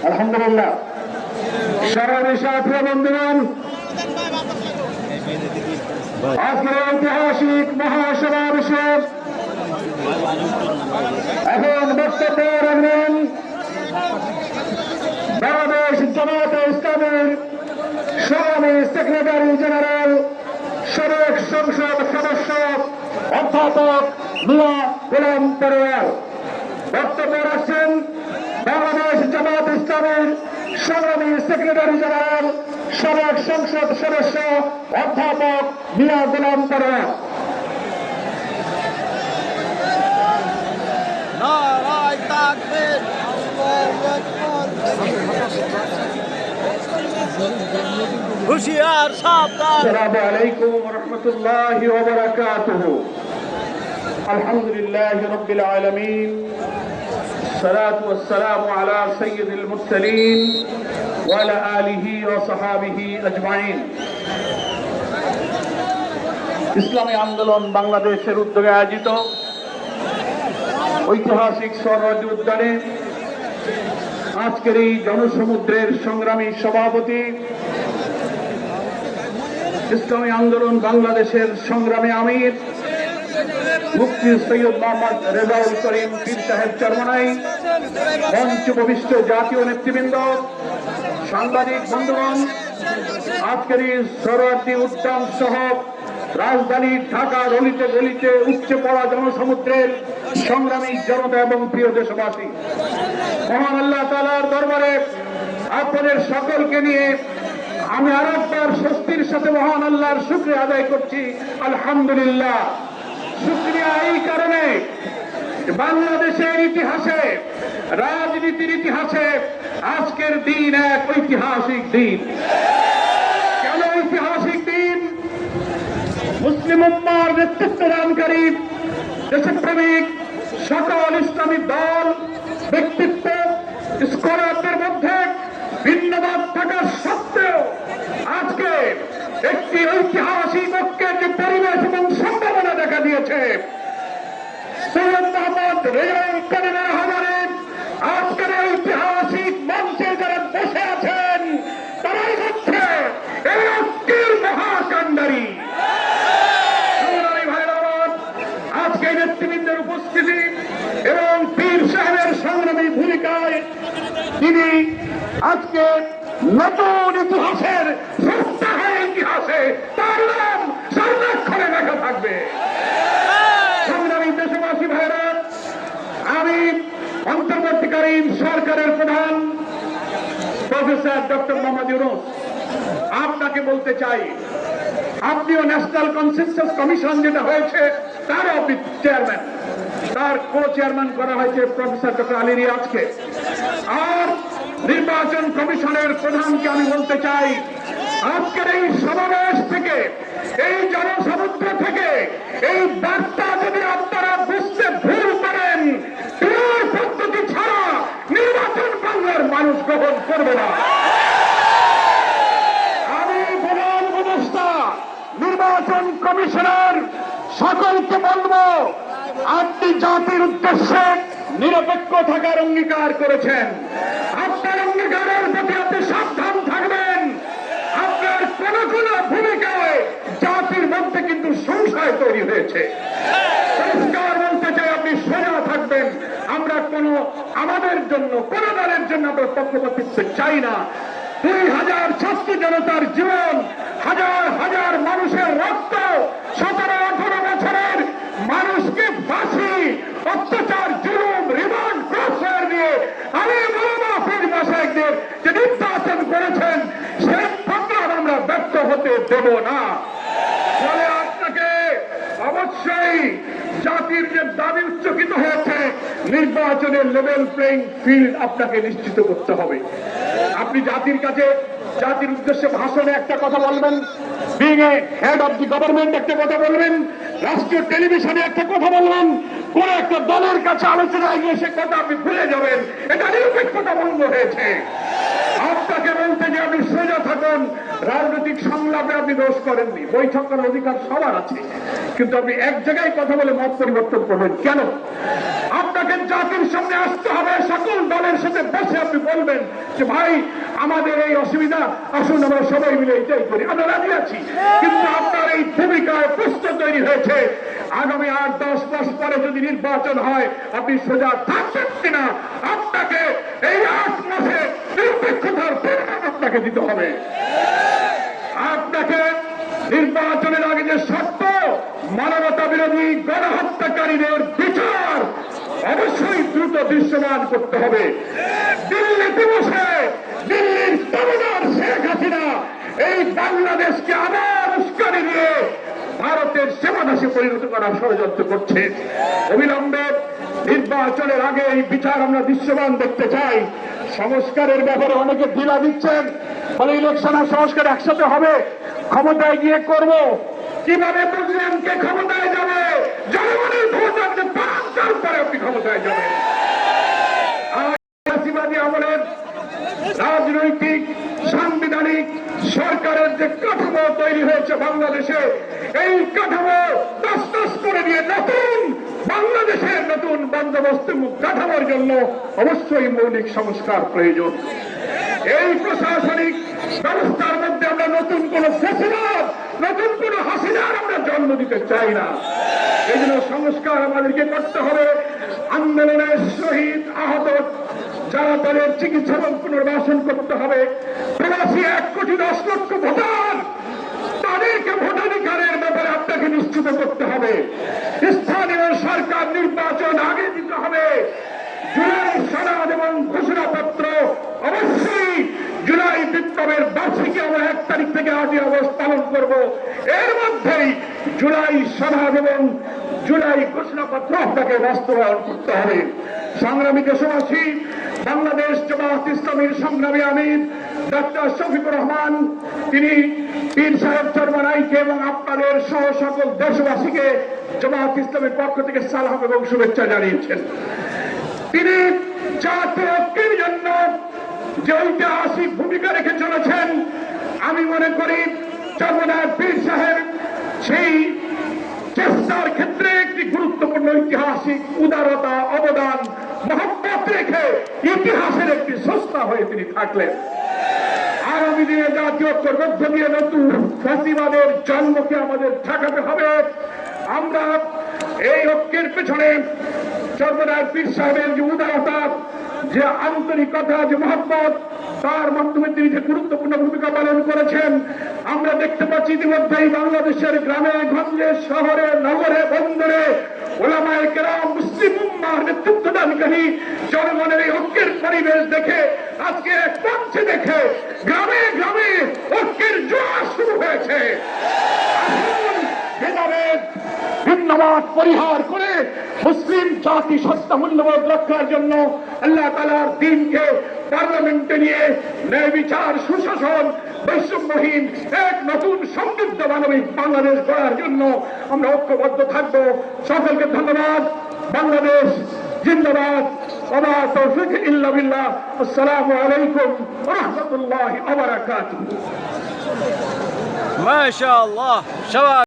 আলহামদুলিল্লাহ। সাথী বন্ধুগণ, আজকের ঐতিহাসিক মহাসমাবেশে এখন বক্তব্য রাখবেন বাংলাদেশ জামায়াতে ইসলামীর সংগ্রামী সেক্রেটারি জেনারেল, সাবেক সংসদ সদস্য অধ্যাপক মিয়া গোলাম পরোয়ার। বক্তব্য রাখছেন বাংলাদেশ জামায়াতে ইসলামীর সংগ্রামী সেক্রেটারি জেনারেল, সাবেক সংসদ সদস্য অধ্যাপক মিয়া গোলাম পরোয়ার। হুশিয়ার সাবধান। আসসালামু আলাইকুম ওয়া রাহমাতুল্লাহি ওয়া বারাকাতুহু। আলহামদুলিল্লাহি রাব্বিল আলামিন, সালাতু ওয়াস সালামু আলা সাইয়্যিদিল মুরসালিন ওয়া আলা আলিহি ওয়া সাহাবিহি আজমাইন। ইসলামী আন্দোলন বাংলাদেশের উদ্যোগে আয়োজিত ঐতিহাসিক স্বরাজ উদ্যানে আজকের এই জনসমুদ্রের সংগ্রামী সভাপতি, ইসলামী আন্দোলন বাংলাদেশের সংগ্রামী আমির মুফতি সৈয়দ মোহাম্মদ রেজাউল করিম পীর সাহেব চরমনাই, মঞ্চ উপবিষ্ট জাতীয় নেতৃবৃন্দ, সাংবাদিক বন্ধুগণ, আজকের এই সোহরাওয়ার্দী উদ্যান সহ রাজধানী ঢাকার অলিতে গলিতে উপচে পড়া জনসমুদ্রের সংগ্রামী জনতা এবং প্রিয় দেশবাসী, মহান আল্লাহ তাআলার দরবারে আপনাদের সকলকে নিয়ে আমি আরেকবার স্বস্তির সাথে মহান আল্লাহর শুকরিয়া আদায় করছি। আলহামদুলিল্লাহ। শুকরিয়া এই কারণে, বাংলাদেশের ইতিহাসে, রাজনীতির ইতিহাসে আজকের দিন এক ঐতিহাসিক দিন। কেন ঐতিহাসিক দিন? মুসলিম উম্মাহর নেতৃত্ব দানকারী দেশপ্রেমিক সকল ইসলামী দল, ব্যক্তিত্ব, স্কলারদের মধ্যে ভিন্নমত থাকা সত্ত্বেও আজকে একটি ঐতিহাসিক ঐক্যের যে পরিবেশ এবং সম্ভাবনা দেখা দিয়েছে, সৈয়দ মোহাম্মদ রেজাউল করিমের আহ্বানে আজকের ঐতিহাসিক মঞ্চে যারা বসে আছেন তারাই হচ্ছে এই ঐক্যের মহাকাণ্ডারী। আজকে নেতৃবৃন্দের উপস্থিতি এবং পীর সাহেবের সংগ্রামী ভূমিকায় তিনি আজকে নতুন ইতিহাসের ইতিহাসে তার নাম সংরক্ষণে লেখা থাকবে। সংগ্রামী দেশবাসী ভাইরা, আমি অন্তর্বর্তীকালীন সরকারের প্রধান প্রফেসর ডক্টর মোহাম্মদ ইউনূস আপনাকে বলতে চাই, আপনিও ন্যাশনাল কনসেনসাস কমিশন যেটা হয়েছে তার চেয়ারম্যান, তার কো চেয়ারম্যান করা হয়েছে প্রফেসর ডক্টর আলী রিয়াজকে। আর নির্বাচন কমিশনের প্রধানকে আমি বলতে চাই, আজকের এই সমাবেশ থেকে, এই জনসমুদ্র থেকে এই বার্তা যদি আপনারা বুঝতে ভুল করেন, পিওর পদ্ধতি ছাড়া নির্বাচন বাংলার মানুষ গ্রহণ করবে না। আমি প্রধান উপদেষ্টা নির্বাচন কমিশনার সকলকে বলবো, আপনি জাতির উদ্দেশ্যে নিরপেক্ষ থাকার অঙ্গীকার করেছেন। আপনার অঙ্গীকারের প্রতি আপনি সাবধান থাকবেন। আপনার কোন কোন ভূমিকায় জাতির মধ্যে কিন্তু সংশয় তৈরি হয়েছে। পরিষ্কার বলতে চাই, আপনি সোজা থাকবেন। আমরা আমাদের জন্য, কোন দলের জন্য আমরা পক্ষপাতিত্ব চাই না। 2000 ছাত্র জনতার জীবন, হাজার হাজার মানুষের রক্ত, 17-18 বছরের মানুষকে ফাঁসি, অত্যাচার, জুলুম, রিমান্ড, ক্রসফায়ার দিয়ে আমি পীর মাশায়েখদের যে নির্যাতন করেছেন, সেই প্রতিবাদ আমরা ব্যর্থ হতে দেব না। ফলে আপনাকে অবশ্যই জাতির যে দাবি উচ্চকিত হয়েছে, নির্বাচনের লেভেল প্লেইং ফিল্ড আপনাকে নিশ্চিত করতে হবে। আপনি জাতির কাছে, জাতির উদ্দেশ্যে ভাষণে একটা কথা বলবেন, being a head of the government একটা কথা বলবেন, রাষ্ট্রীয় টেলিভিশনে একটা কথা বলবেন, কোন একটা দলের কাছে আলোচনায় গিয়ে সে কথা আপনি ভুলে যাবেন। এটা নিরপেক্ষতা ভঙ্গ হয়েছে। আপনাকে বলতে যে আপনি সোজা থাকুন, রাজনৈতিক সংলাপে আপনি দোষ করেননি, বৈঠক করার অধিকার সবার আছে, কিন্তু আপনি এক জায়গায় কথা বলে মত পরিবর্তন করবেন কেন? আপনাকে জাতির সামনে আসতে হবে, সকল দলের সাথে বসে আপনি বলবেন যে ভাই আমাদের এই অসুবিধা, আসুন আমরা সবাই মিলে এটাই করি, আমরা রাজি আছি। কিন্তু আপনার এই ভূমিকায় প্রশ্ন তৈরি হয়েছে, আগামী 8-10 মাস পরে যদি নির্বাচন হয় আপনি সোজা থাকবেন কিনা, আপনাকে এই 8 মাসে নিরপেক্ষতার পরিণাম আপনাকে দিতে হবে। আপনাকে নির্বাচনের আগে যে শর্ত, মানবতা বিরোধী গণহত্যাকারীদের বিচার অবশ্যই দ্রুত দৃশ্যমান করতে হবে। দিল্লিতে বসে দিল্লির কমিশনার শেখ হাসিনা এই বাংলাদেশকে আবার উস্কানি দিয়ে ভারতের সেবাদাসে পরিণত করার ষড়যন্ত্র করছে। অবিলম্বে নির্বাচনের আগে এই বিচার আমরা দৃশ্যমান দেখতে চাই। সংস্কারের ব্যাপারে অনেকে ঢিলা দিচ্ছেন, বলে ইলেকশন আর সংস্কার একসাথে হবে, ক্ষমতায় গিয়ে করব। কিভাবে বুঝলেন কে ক্ষমতায় যাবে? জনগণের ভোট আপনি 5 সাল পরে আপনি ক্ষমতায় যাবেন। ফাঁসিবাদী আমলের রাজনৈতিক সাংবিধানিক সরকারের যে কাঠামো তৈরি হয়েছে বাংলাদেশে, এই কাঠামো তছনছ করে দিয়ে নতুন বাংলাদেশের নতুন বন্দোবস্ত কাঠামোর জন্য অবশ্যই মৌলিক সংস্কার প্রয়োজন। এই প্রশাসনিক ব্যবস্থার মধ্যে আমরা নতুন কোন ফেসিবাদ, নতুন কোন হাসিনার আমরা জন্ম দিতে চাই না। এই জন্য সংস্কার আমাদেরকে করতে হবে। আন্দোলনের শহীদ আহত যারা তাদের চিকিৎসা এবং পুনর্বাসন করতে হবে। প্রবাসী 1,10,00,000 ভোটার, তাদেরকে ভোটাধিকারের ব্যাপারে আপনাকে নিশ্চিত করতে হবে। স্থানীয় সরকার নির্বাচন আগে দিতে হবে। জুলাই সনদ এবং ঘোষণাপত্র অবশ্যই জুলাই বিপ্লবের বার্ষিকী আমরা 1 তারিখ থেকে আজই অবস্থা পালন করব। এর মধ্যেই জুলাই সনদ এবং জুলাই ঘোষণাপত্র আপনাকে বাস্তবায়ন করতে হবে। সংগ্রামী দেশবাসী, বাংলাদেশ জামাত ইসলামীর সংগ্রামী আমির ডক্টর শফিকুর রহমান, তিনি পীর সাহেব চরমনাইকে এবং আপনাদের সহ সকল দেশবাসীকে জামাত ইসলামের পক্ষ থেকে সালাম এবং শুভেচ্ছা জানিয়েছেন। তিনি জাতীয় ঐক্যের জন্য যে ঐতিহাসিক ভূমিকা রেখে চলেছেন, আমি মনে করি চরমনাই পীর সাহেব সেই চেষ্টার ক্ষেত্রে একটি গুরুত্বপূর্ণ ঐতিহাসিক উদারতা, অবদান, মহব্বত রেখে ইতিহাসের একটি স্রষ্টা হয়ে তিনি থাকলেন। আগামী দিনে জাতীয় ঐক্যের মধ্য দিয়ে নতুন ফ্যাসিবাদের জন্মকে আমাদের ঠেকাতে হবে। আমরা এই ঐক্যের পেছনে চরমনাই পীর সাহেবের যে উদারতা, যে আন্তরিকতা, যে মহব্বত, তার মাধ্যমে তিনি যে গুরুত্বপূর্ণ ভূমিকা পালন করেছেন, আমরা দেখতে পাচ্ছি ইতিমধ্যেই বাংলাদেশের গ্রামে গঞ্জে, শহরে, নগরে, বন্দরে ওলামায়ে কেরাম, মুসলিম উম্মাহর নেতৃত্বদানকারী জনগণের এই ঐক্যের পরিবেশ দেখে, আজকে এক মঞ্চে দেখে গ্রামে গ্রামে ঐক্যের জোয়ার শুরু হয়েছে। ভেদাভেদ, ভিন্নমত পরিহার করে মুসলিম জাতি সত্তা মূল্যবোধ রক্ষার জন্য আল্লাহ তাআলার দ্বীনকে পার্লামেন্টে নিয়ে ন্যায় বিচার, সুশাসন, বৈষম্যহীন এক নতুন সমৃদ্ধ মানবিক বাংলাদেশ গড়ার জন্য আমরা ঐক্যবদ্ধ থাকবো। সকলকে ধন্যবাদ। বাংলাদেশ জিন্দাবাদ। ওয়া মা তৌফিক ইল্লা বিল্লাহ। আসসালামু আলাইকুম ওয়া রাহমাতুল্লাহি ওয়া বারাকাতুহু। মাশাআল্লাহ।